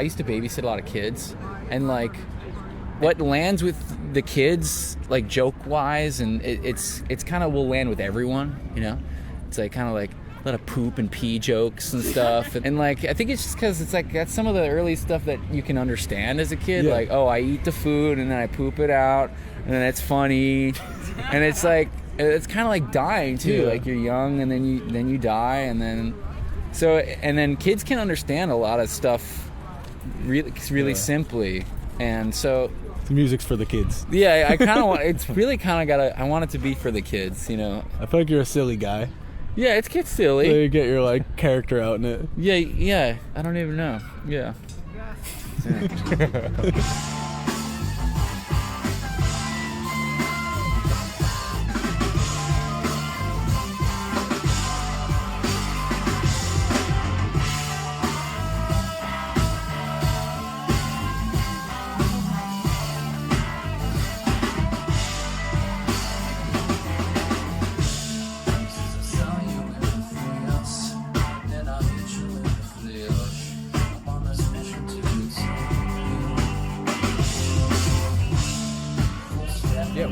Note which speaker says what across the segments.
Speaker 1: I used to babysit a lot of kids, and like what lands with the kids, like joke wise, and it's kind of will land with everyone, you know. It's like kind of like a lot of poop and pee jokes and stuff, and like I think it's just because it's like that's some of the early stuff that you can understand as a kid.
Speaker 2: Yeah.
Speaker 1: Like, oh, I eat the food and then I poop it out, and then it's funny, and it's like it's kind of like dying too.
Speaker 2: Yeah.
Speaker 1: Like you're young and then you die, and then kids can understand a lot of stuff really simply, and so.
Speaker 2: The music's for the kids.
Speaker 1: Yeah, I kind of want. It's really kind of I want it to be for the kids, you know.
Speaker 2: I feel like you're a silly guy.
Speaker 1: Yeah, it's kid silly.
Speaker 2: So you get your like character out in it.
Speaker 1: Yeah. I don't even know. Yeah.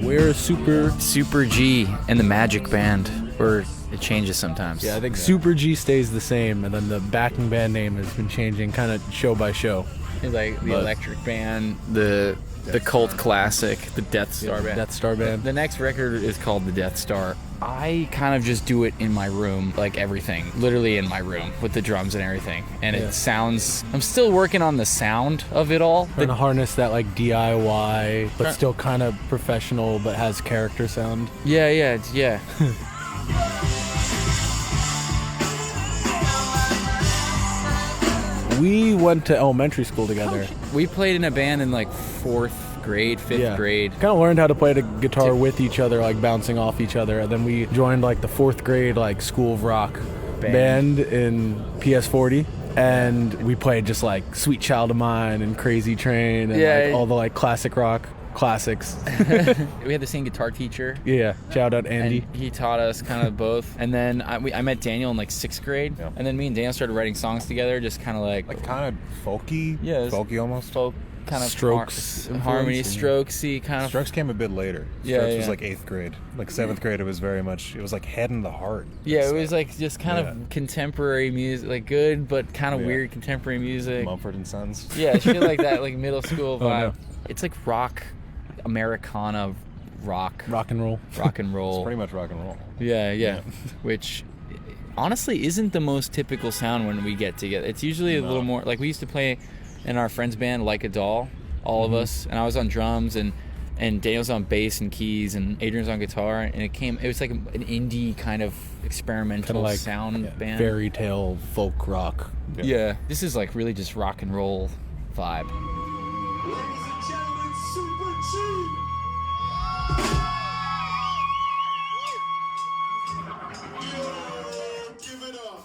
Speaker 2: We're
Speaker 1: Super G and the Magic Band, or it changes sometimes.
Speaker 2: Yeah, I think Super G stays the same, and then the backing band name has been changing kind of show by show.
Speaker 1: It's like the Electric Band, the cult classic, the Death Star Band.
Speaker 2: Death Star Band.
Speaker 1: The next record is called the Death Star. I kind of just do it in my room, like everything, literally in my room with the drums and everything. And it sounds, I'm still working on the sound of it all.
Speaker 2: Trying to harness that like DIY, but still kind of professional, but has character sound.
Speaker 1: Yeah.
Speaker 2: We went to elementary school together.
Speaker 1: We played in a band in like 4th grade, 5th grade.
Speaker 2: Kind of learned how to play the guitar with each other, like bouncing off each other. And then we joined like the 4th grade like School of Rock band in PS40. And we played just like Sweet Child of Mine and Crazy Train and like all the like classic rock classics.
Speaker 1: We had the same guitar teacher.
Speaker 2: Yeah, shout out Andy.
Speaker 1: And he taught us kind of both. And then I met Daniel in like 6th grade. Yeah. And then me and Daniel started writing songs together, just kind of like
Speaker 3: kind of folky.
Speaker 1: Yeah,
Speaker 3: folky almost.
Speaker 1: Folk kind of
Speaker 2: Strokes,
Speaker 1: harmony, strokesy kind of.
Speaker 3: Strokes came a bit later. Strokes was like 8th grade. Like 7th grade, it was very much. It was like Head in the Heart.
Speaker 1: Yeah, it was like just kind of contemporary music, like good but kind of weird contemporary music.
Speaker 3: Mumford and Sons.
Speaker 1: Yeah, shit like that, like middle school vibe.
Speaker 2: No.
Speaker 1: It's like rock, Americana rock
Speaker 2: and roll.
Speaker 3: It's pretty much rock and roll.
Speaker 1: Yeah. Which honestly isn't the most typical sound when we get together. It's usually a little more like we used to play in our friend's band Like a Doll, all of us, and I was on drums and Daniel's on bass and keys and Adrian's on guitar, and it was like an indie kind of experimental
Speaker 2: like,
Speaker 1: sound band.
Speaker 2: Fairy tale folk rock.
Speaker 1: Yeah. This is like really just rock and roll vibe.
Speaker 4: Ladies and gentlemen, Super G! Give it up.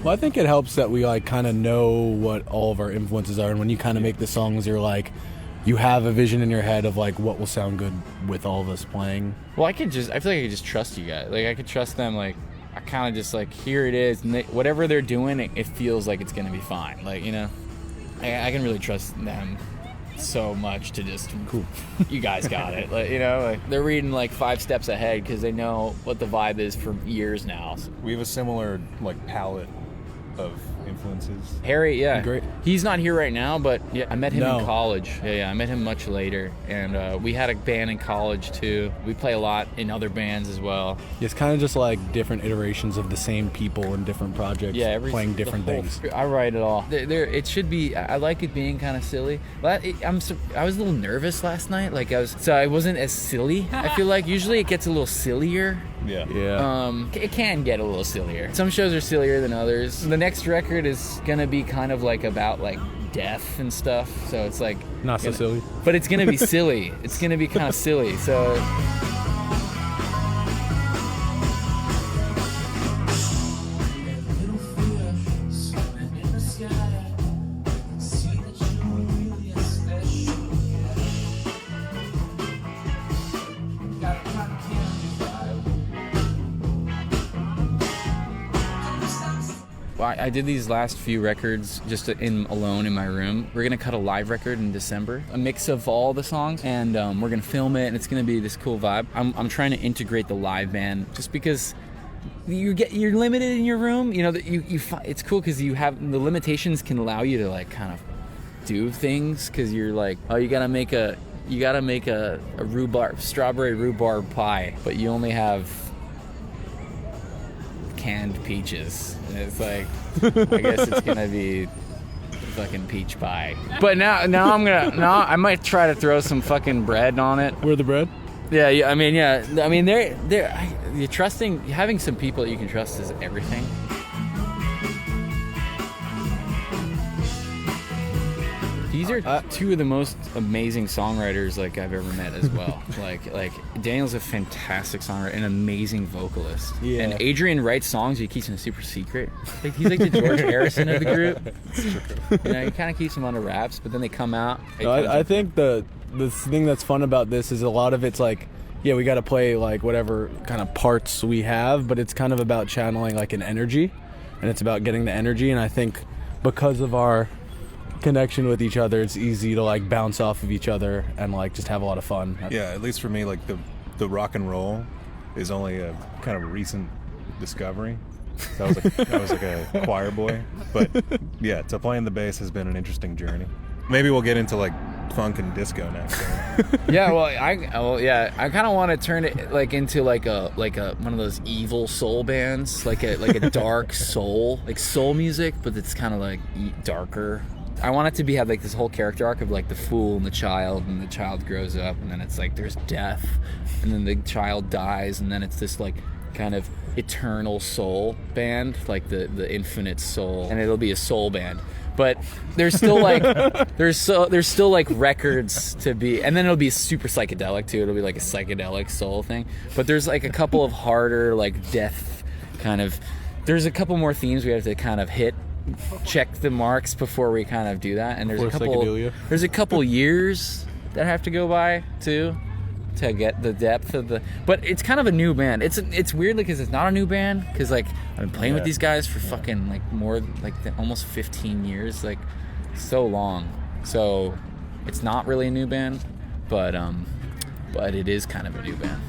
Speaker 2: Well, I think it helps that we like kind of know what all of our influences are, and when you kind of make the songs, you're like, you have a vision in your head of like what will sound good with all of us playing.
Speaker 1: Well, I feel like I could just trust you guys. Like I could trust them. Like I kind of just like, here it is, and whatever they're doing, it feels like it's gonna be fine. Like, you know, I can really trust them so much to just
Speaker 2: cool.
Speaker 1: You guys got it. Like, you know, like they're reading like 5 steps ahead because they know what the vibe is for years now. So.
Speaker 3: We have a similar like palette of influences.
Speaker 1: Harry, yeah.
Speaker 2: Great.
Speaker 1: He's not here right now, but yeah, I met him
Speaker 2: No.
Speaker 1: in college. Yeah, I met him much later. And we had a band in college too. We play a lot in other bands as well.
Speaker 2: It's kind of just like different iterations of the same people in different projects, playing different things.
Speaker 1: I write it all. It should be. I like it being kind of silly. But I was a little nervous last night. Like I wasn't as silly. I feel like usually it gets a little sillier
Speaker 3: Yeah.
Speaker 1: It can get a little sillier. Some shows are sillier than others. The next record is gonna be kind of like about like death and stuff, so it's like
Speaker 2: Not so silly.
Speaker 1: but it's gonna be silly. It's gonna be kind of silly. So I did these last few records just alone in my room. We're gonna cut a live record in December, a mix of all the songs, and we're gonna film it, and it's gonna be this cool vibe. I'm trying to integrate the live band just because you're limited in your room. You know that it's cool because you have the limitations can allow you to like kind of do things because you're like, oh, you gotta make a strawberry rhubarb pie, but you only have canned peaches, and it's like I guess it's gonna be fucking peach pie. But now I might try to throw some fucking bread on it.
Speaker 2: Where the bread?
Speaker 1: Yeah. I mean, you're having some people that you can trust is everything. These are two of the most amazing songwriters like I've ever met as well. like Daniel's a fantastic songwriter, an amazing vocalist.
Speaker 2: Yeah.
Speaker 1: And Adrian writes songs he keeps them super secret. Like, he's like the George Harrison of the group. You know, he kind of keeps them under wraps, but then they come out.
Speaker 2: I think the thing that's fun about this is a lot of it's like, yeah, we got to play like whatever kind of parts we have, but it's kind of about channeling like an energy, and it's about getting the energy. And I think because of our connection with each other, it's easy to like bounce off of each other and like just have a lot of fun.
Speaker 3: Yeah, at least for me, like the rock and roll is only a kind of recent discovery. So I was like a choir boy, but yeah, to playing the bass has been an interesting journey. Maybe we'll get into like funk and disco next.
Speaker 1: Yeah, I kind of want to turn it like into like a one of those evil soul bands, like a dark soul, like soul music, but it's kind of like darker. I want it to have like this whole character arc of like the fool and the child grows up, and then it's like there's death, and then the child dies, and then it's this like kind of eternal soul band, like the infinite soul, and it'll be a soul band. But there's still like there's still like records to be, and then it'll be super psychedelic too. It'll be like a psychedelic soul thing. But there's like a couple of harder like death kind of. There's a couple more themes we have to kind of check the marks before we kind of do that. And there's a couple years that have to go by too to get the depth of the. But it's kind of a new band. It's weirdly because it's not a new band because like I've been playing with these guys for fucking like more like almost 15 years, like so long. So it's not really a new band, but it is kind of a new band.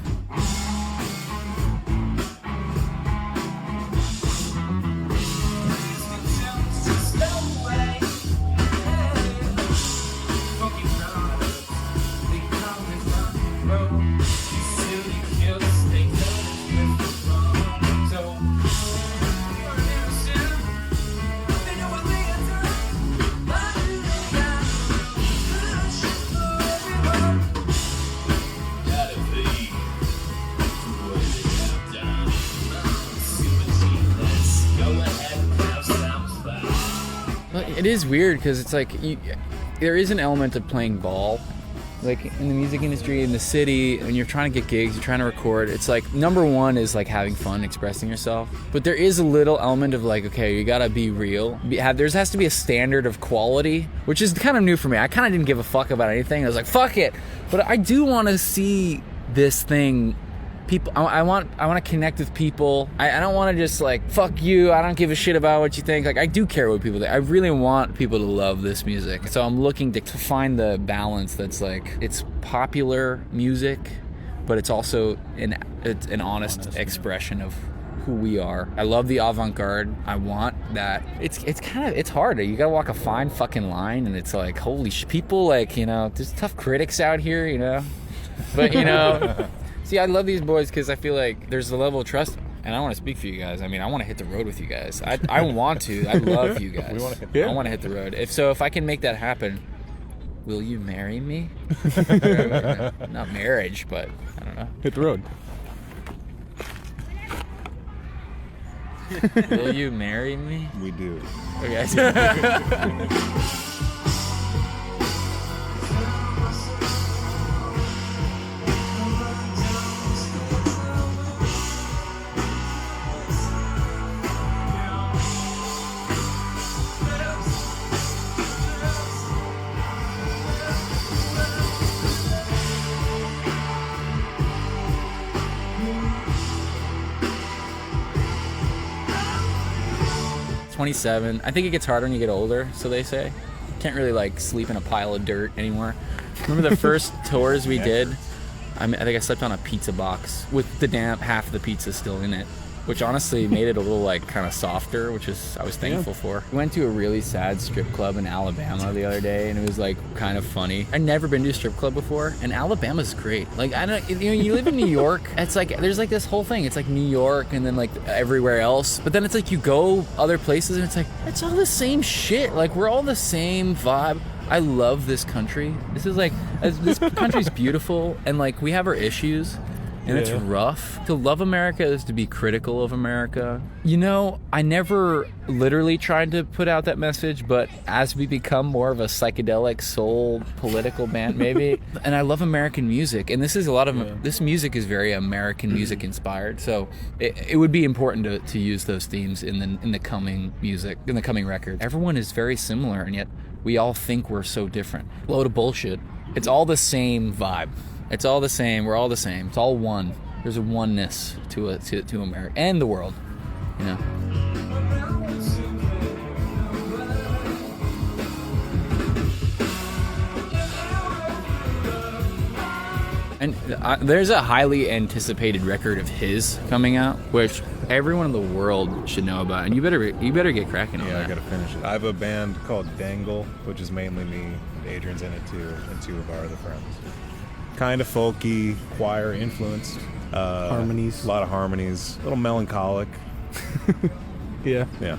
Speaker 1: It is weird because it's like there is an element of playing ball, like in the music industry in the city, when you're trying to get gigs, you're trying to record. It's like number one is like having fun, expressing yourself. But there is a little element of like, okay, you gotta be real. There has to be a standard of quality, which is kind of new for me. I kind of didn't give a fuck about anything. I was like, fuck it. But I do want to see this thing. People, I want to connect with people. I don't want to just like fuck you. I don't give a shit about what you think. Like I do care what people think. I really want people to love this music. So I'm looking to find the balance that's like it's popular music, but it's also an honest expression of who we are. I love the avant-garde. I want that. It's hard. You gotta walk a fine fucking line, and it's like holy shit. People like there's tough critics out here, but See, I love these boys because I feel like there's a level of trust, and I want to speak for you guys. I mean, I want to hit the road with you guys. I want to. I love you guys. I want to hit the road. If I can make that happen, will you marry me? Not marriage, but I don't know.
Speaker 2: Hit the road.
Speaker 1: Will you marry me?
Speaker 3: We do.
Speaker 1: Okay. 27. I think it gets harder when you get older, so they say. Can't really like sleep in a pile of dirt anymore. Remember the first tours we did? I think I slept on a pizza box with the damn half of the pizza still in it, which honestly made it a little like kind of softer, which is I was thankful for. We went to a really sad strip club in Alabama the other day, and it was like kind of funny. I'd never been to a strip club before, and Alabama's great. Like I don't, you live in New York. It's like there's like this whole thing. It's like New York, and then like everywhere else. But then it's like you go other places, and it's like it's all the same shit. Like we're all the same vibe. I love this country. This is like this country's beautiful, and like we have our issues. And it's rough. To love America is to be critical of America. You know, I never literally tried to put out that message, but as we become more of a psychedelic soul political band, maybe. And I love American music, and this is a lot of this music is very American music inspired. So it would be important to use those themes in the coming music, in the coming record. Everyone is very similar, and yet we all think we're so different. Load of bullshit. It's all the same vibe. It's all the same. We're all the same. It's all one. There's a oneness to America and the world, you know. And there's a highly anticipated record of his coming out, which everyone in the world should know about. And you better get cracking on that.
Speaker 3: Yeah, I gotta finish it. I have a band called Dangle, which is mainly me. Adrian's in it too, and two of our other friends. Kind of folky, choir influenced.
Speaker 2: Harmonies.
Speaker 3: A lot of harmonies. A little melancholic.
Speaker 2: Yeah.
Speaker 3: Yeah.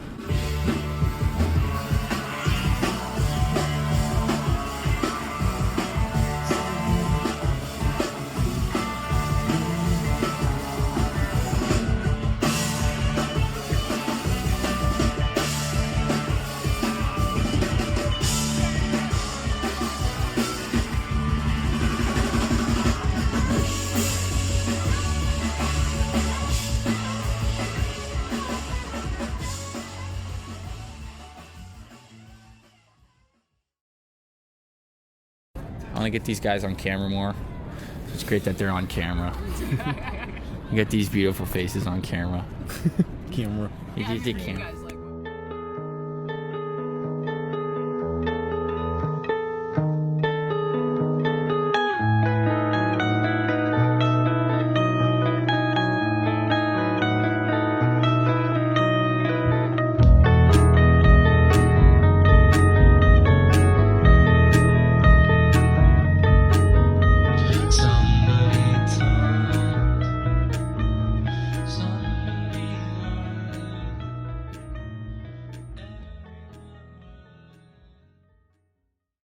Speaker 1: I want to get these guys on camera more. It's great that they're on camera. You get these beautiful faces on camera.
Speaker 2: Camera.
Speaker 1: You get the camera.